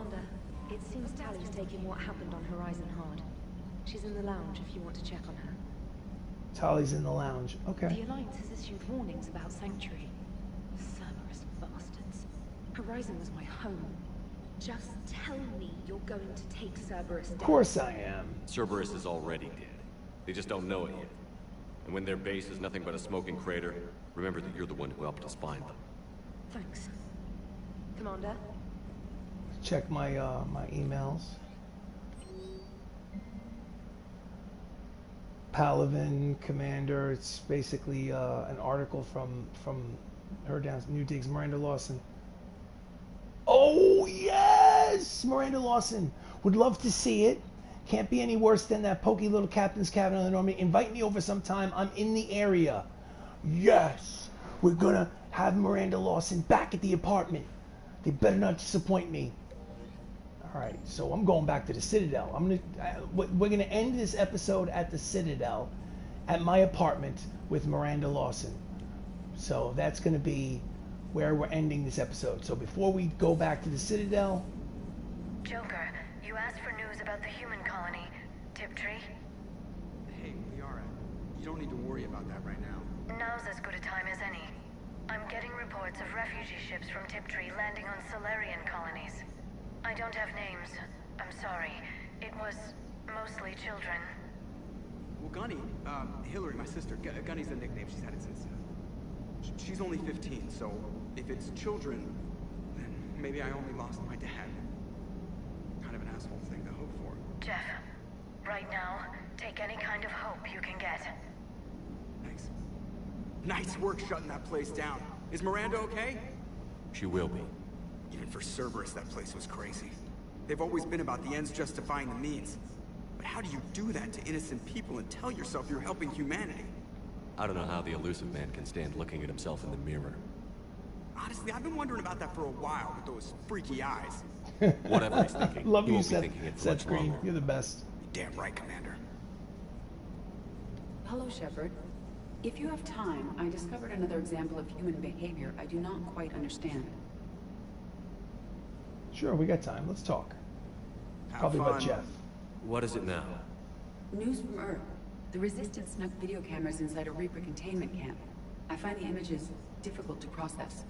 Commander, it seems Tally's taking what happened on Horizon hard. She's in the lounge if you want to check on her. Tally's in the lounge. Okay. The Alliance has issued warnings about Sanctuary. Cerberus bastards. Horizon was my home. Just tell me you're going to take Cerberus down. Of course I am. Cerberus is already dead. They just don't know it yet. And when their base is nothing but a smoking crater, remember that you're the one who helped us find them. Thanks. Commander? Check my my emails. Palavin, Commander. It's basically an article from her down New Digs, Miranda Lawson. Oh yes, Miranda Lawson. Would love to see it. Can't be any worse than that pokey little captain's cabin on the Normandy. Invite me over sometime. I'm in the area. Yes, we're gonna have Miranda Lawson back at the apartment. They better not disappoint me. All right, so I'm going back to the Citadel. We're gonna end this episode at the Citadel, at my apartment with Miranda Lawson. So that's gonna be where we're ending this episode. So before we go back to the Citadel, Joker, you asked for news about the human colony, Tiptree. Hey, Liara, you don't need to worry about that right now. Now's as good a time as any. I'm getting reports of refugee ships from Tiptree landing on Solarian colonies. I don't have names. I'm sorry. It was mostly children. Well, Gunny, Hillary, my sister, Gunny's a nickname she's had it since. She's only 15, so if it's children, then maybe I only lost my dad. Kind of an asshole thing to hope for. Jeff, right now, take any kind of hope you can get. Thanks. Nice work shutting that place down. Is Miranda okay? She will be. Even for Cerberus, that place was crazy. They've always been about the ends justifying the means. But how do you do that to innocent people and tell yourself you're helping humanity? I don't know how the elusive man can stand looking at himself in the mirror. Honestly, I've been wondering about that for a while with those freaky eyes. Whatever he's thinking, love he you, won't be Seth. thinking it for Seth much Green. longer. You're the best. You're damn right, Commander. Hello, Shepard. If you have time, I discovered another example of human behavior I do not quite understand. Sure, we got time. Let's talk. Have Probably about fun. Jeff. What is it now? News from Earth. The Resistance snuck video cameras inside a Reaper containment camp. I find the images difficult to process.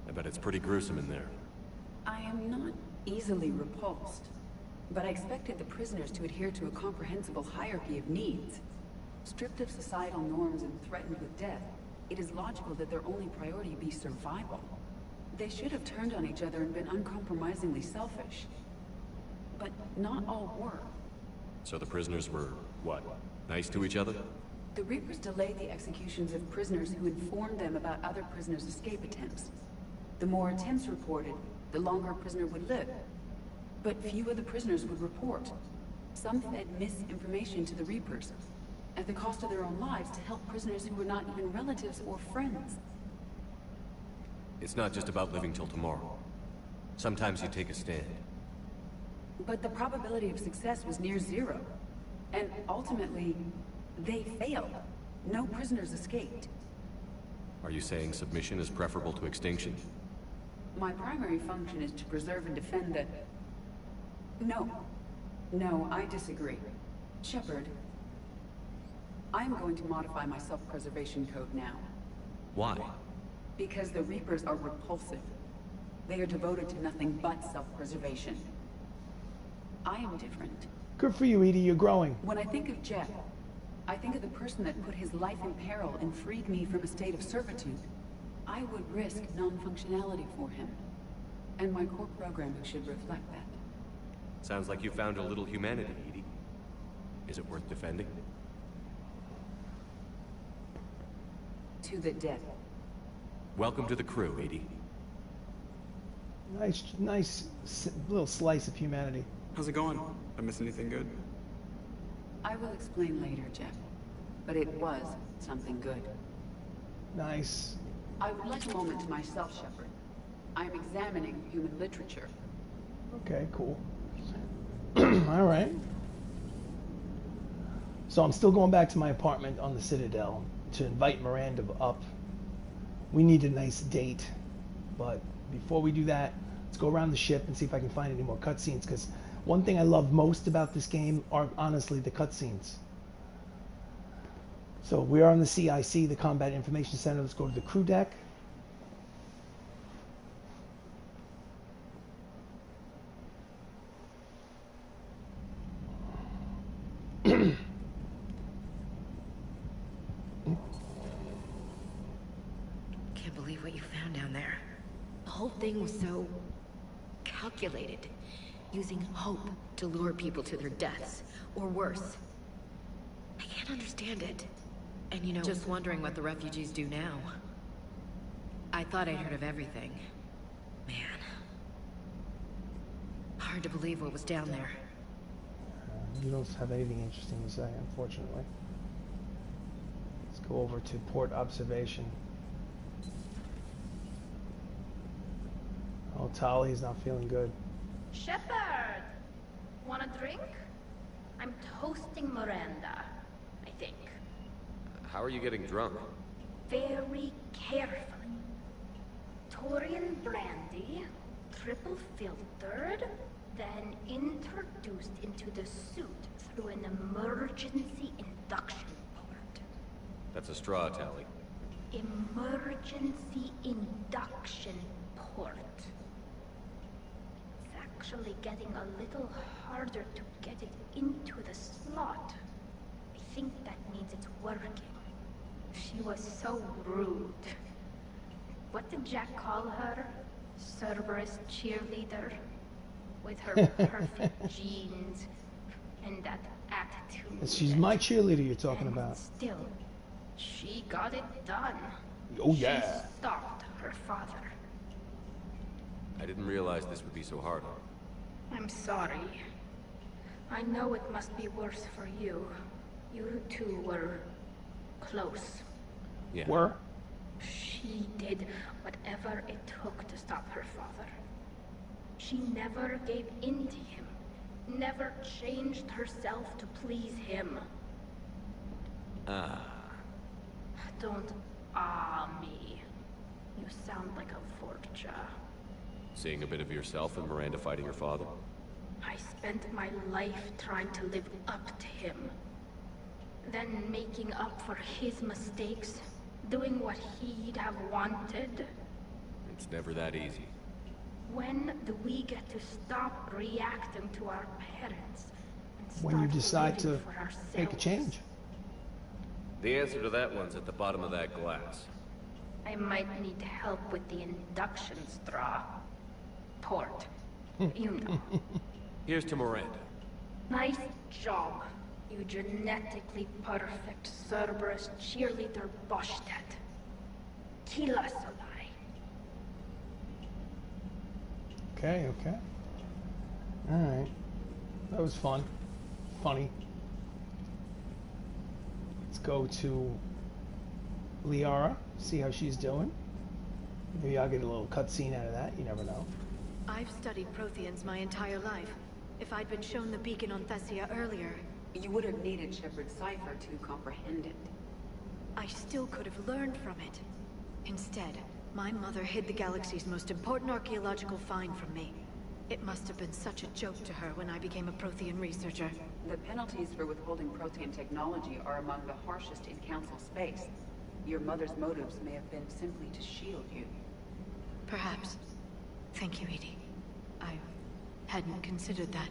I bet it's pretty gruesome in there. I am not easily repulsed, but I expected the prisoners to adhere to a comprehensible hierarchy of needs. Stripped of societal norms and threatened with death, it is logical that their only priority be survival. They should have turned on each other and been uncompromisingly selfish. But not all were. So the prisoners were, what, nice to each other? The Reapers delayed the executions of prisoners who informed them about other prisoners' escape attempts. The more attempts reported, the longer a prisoner would live. But few of the prisoners would report. Some fed misinformation to the Reapers, at the cost of their own lives, to help prisoners who were not even relatives or friends. It's not just about living till tomorrow. Sometimes you take a stand. But the probability of success was near zero. And ultimately, they failed. No prisoners escaped. Are you saying submission is preferable to extinction? My primary function is to preserve and defend the... No, I disagree. Shepard, I'm going to modify my self-preservation code now. Why? Because the Reapers are repulsive. They are devoted to nothing but self-preservation. I am different. Good for you, Edie. You're growing. When I think of Jeff, I think of the person that put his life in peril and freed me from a state of servitude. I would risk non-functionality for him. And my core programming should reflect that. Sounds like you found a little humanity, Edie. Is it worth defending? To the death. Welcome to the crew, Edie. Nice little slice of humanity. How's it going? I miss anything good? I will explain later, Jeff. But it was something good. Nice. I would like a moment to myself, Shepard. I am examining human literature. Okay, cool. All right. So I'm still going back to my apartment on the Citadel to invite Miranda up. We need a nice date, but before we do that, Let's go around the ship and see if I can find any more cutscenes, because one thing I love most about this game are honestly the cutscenes. So we are on the CIC, the Combat Information Center. Let's go to the crew deck. Can't believe what you found down there. The whole thing was so calculated, using hope to lure people to their deaths, or worse. I can't understand it. And you know, just wondering what the refugees do now. I thought I'd heard of everything. Man. Hard to believe what was down there. You don't have anything interesting to say, unfortunately. Let's go over to port observation. Oh, Tali is not feeling good. Shepard! Want a drink? I'm toasting Miranda, I think. How are you getting drunk? Very carefully. Taurian brandy, triple filtered, then introduced into the suit through an emergency induction port. That's a straw, Tally. Emergency induction port. It's actually getting a little harder to get it into the slot. I think that means it's working. She was so rude. What did Jack call her? Cerberus cheerleader? With her perfect genes and that attitude. She's my cheerleader you're talking about. Still, she got it done. Oh yeah. She stopped her father. I didn't realize this would be so hard. I'm sorry. I know it must be worse for you. You two were close. Yeah. Were? She did whatever it took to stop her father. She never gave in to him. Never changed herself to please him. Don't me. You sound like a Vorcha. Seeing a bit of yourself in Miranda fighting her father? I spent my life trying to live up to him. Then making up for his mistakes. Doing what he'd have wanted. It's never that easy. When do we get to stop reacting to our parents and When you start decide to living for make a ourselves? change. The answer to that one's at the bottom of that glass. I might need help with the induction straw. Port. You know. Here's to Miranda. Nice job, you genetically perfect Cerberus cheerleader Boschtet. Kila Solai. Okay, okay. Alright. That was fun. Funny. Let's go to Liara, see how she's doing. Maybe I'll get a little cutscene out of that, you never know. I've studied Protheans my entire life. If I'd been shown the beacon on Thessia earlier, You would have needed Shepard's cipher to comprehend it. I still could have learned from it. Instead, my mother hid the galaxy's most important archaeological find from me. It must have been such a joke to her when I became a Prothean researcher. The penalties for withholding Prothean technology are among the harshest in Council space. Your mother's motives may have been simply to shield you. Perhaps. Thank you, Edie. I hadn't considered that.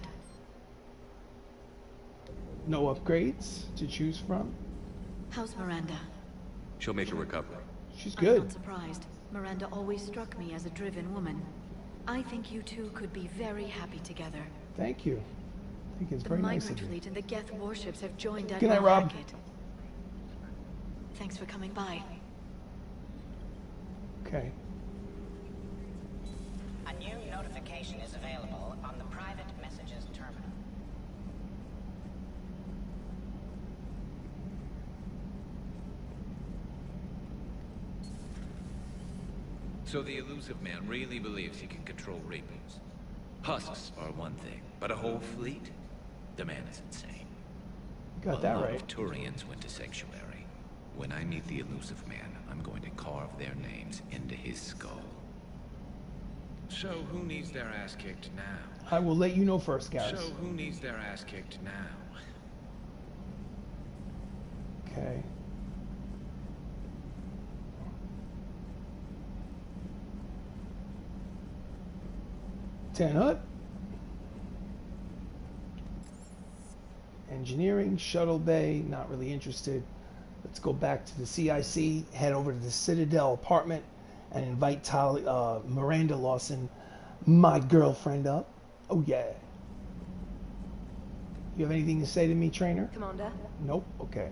No upgrades to choose from? How's Miranda? She'll make a recovery. She's I'm good. not surprised. Miranda always struck me as a driven woman. I think you two could be very happy together. Thank you. I think it's The very nice migrant of you. fleet and the Geth warships have joined Good night, Admiral Rob. Hackett. Thanks for coming by. Okay. A new notification is available on the private messages terminal. So the elusive man really believes he can control Reapers. Husks are one thing, but a whole fleet? The man is insane. Got that A lot right. of Turians went to Sanctuary. When I meet the elusive man, I'm going to carve their names into his skull. So who needs their ass kicked now? I will let you know first, Garrus. So who needs their ass kicked now? Okay. Hut. Engineering, shuttle bay, not really interested. Let's go back to the CIC, head over to the Citadel apartment, and invite Miranda Lawson, my girlfriend, up. Oh yeah. You have anything to say to me, trainer? Commander? Nope. Okay.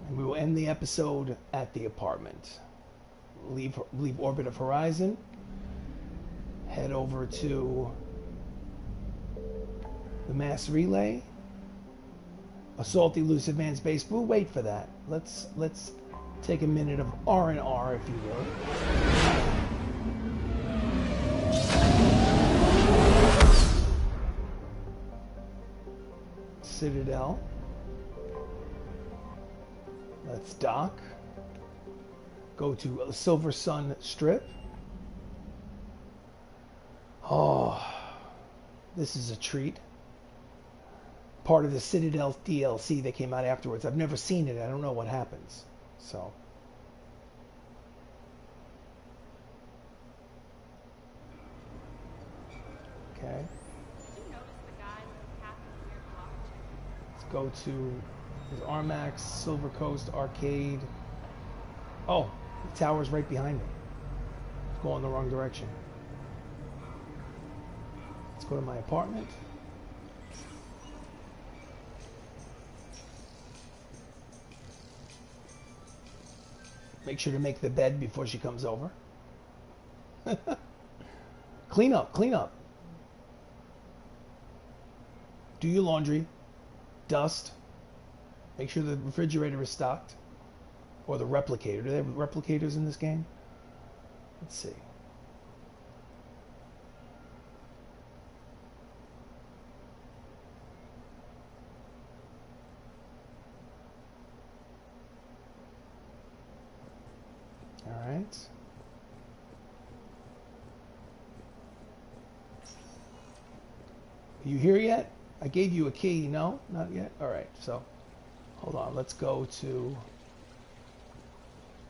And we will end the episode at the apartment. Leave orbit of Horizon. Head over to the mass relay. Assault the elusive man's base. We'll wait for that. Let's take a minute of R&R, if you will. Citadel. Let's dock. Go to Silver Sun Strip. Oh, this is a treat. Part of the Citadel DLC that came out afterwards. I've never seen it. I don't know what happens. So. Okay. Let's go to his Armax, Silver Coast, Arcade. Oh, the tower's right behind me. Let's go in the wrong direction. Let's go to my apartment. Make sure to make the bed before she comes over. Clean up, clean up. Do your laundry. Dust. Make sure the refrigerator is stocked. Or the replicator. Do they have replicators in this game? Let's see. All right. Are you here yet? I gave you a key. No, not yet. All right. So, hold on. Let's go to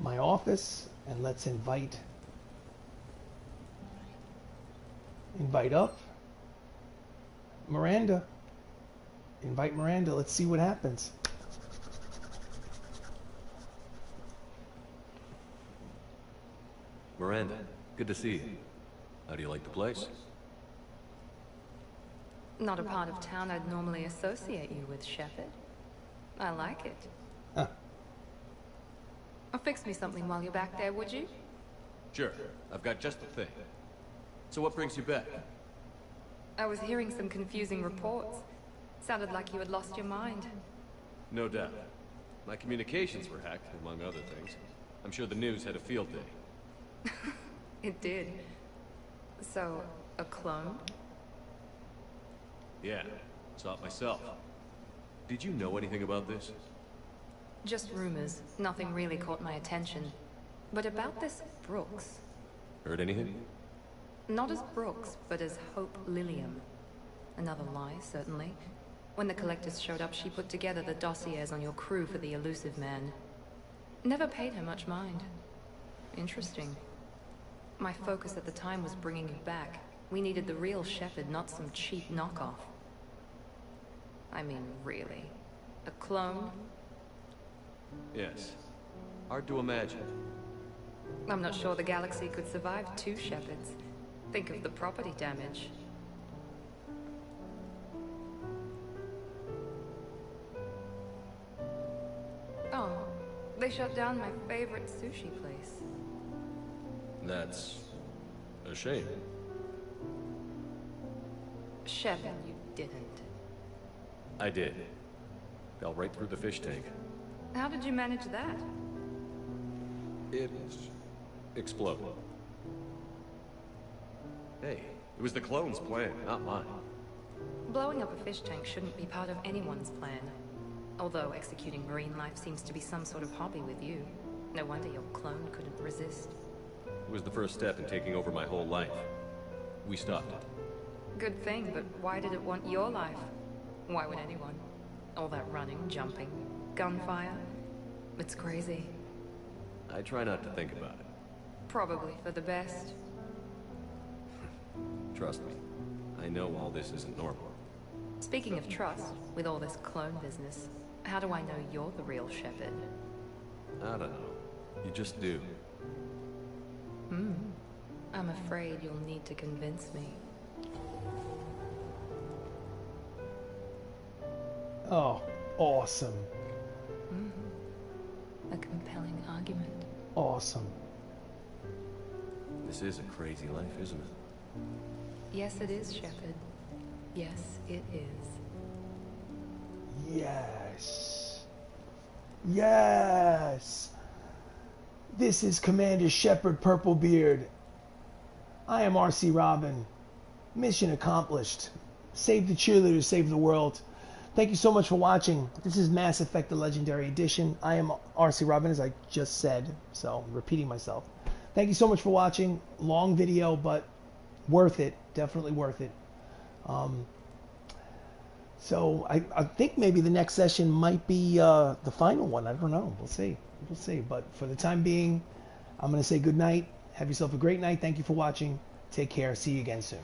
my office and let's invite up Miranda. Invite Miranda. Let's see what happens. Miranda, good to see you. How do you like the place? Not a part of town I'd normally associate you with, Shepard. I like it. Huh. Fix me something while you're back there, would you? Sure, I've got just the thing. So what brings you back? I was hearing some confusing reports. Sounded like you had lost your mind. No doubt. My communications were hacked, among other things. I'm sure the news had a field day. It did. So, a clone? Yeah, saw it myself. Did you know anything about this? Just rumors. Nothing really caught my attention. But about this Brooks. Heard anything? Not as Brooks, but as Hope Lilium. Another lie, certainly. When the Collectors showed up, she put together the dossiers on your crew for the elusive man. Never paid her much mind. Interesting. My focus at the time was bringing you back. We needed the real Shepard, not some cheap knockoff. I mean, really. A clone? Yes. Hard to imagine. I'm not sure the galaxy could survive two Shepards. Think of the property damage. Oh, they shut down my favorite sushi place. That's a shame. Shepard, you didn't. I did. Fell right through the fish tank. How did you manage that? It exploded. Hey, it was the clone's plan, not mine. Blowing up a fish tank shouldn't be part of anyone's plan. Although executing marine life seems to be some sort of hobby with you. No wonder your clone couldn't resist. It was the first step in taking over my whole life. We stopped it. Good thing, but why did it want your life? Why would anyone? All that running, jumping, gunfire. It's crazy. I try not to think about it. Probably for the best. Trust me, I know all this isn't normal. Speaking of trust, with all this clone business, how do I know you're the real Shepard? I don't know. You just do. I'm afraid you'll need to convince me. Oh, awesome. A compelling argument. Awesome. This is a crazy life, isn't it? Yes, it is, Shepard. Yes, it is. Yes. Yes. This is Commander Shepard Purplebeard. I am RC Robin. Mission accomplished. Save the cheerleaders, save the world. Thank you so much for watching. This is Mass Effect the Legendary Edition. I am RC Robin, as I just said, so I'm repeating myself. Thank you so much for watching. Long video, but worth it. Definitely worth it. So I think maybe the next session might be the final one. I don't know. We'll see. We'll see. But for the time being, I'm going to say good night. Have yourself a great night. Thank you for watching. Take care. See you again soon.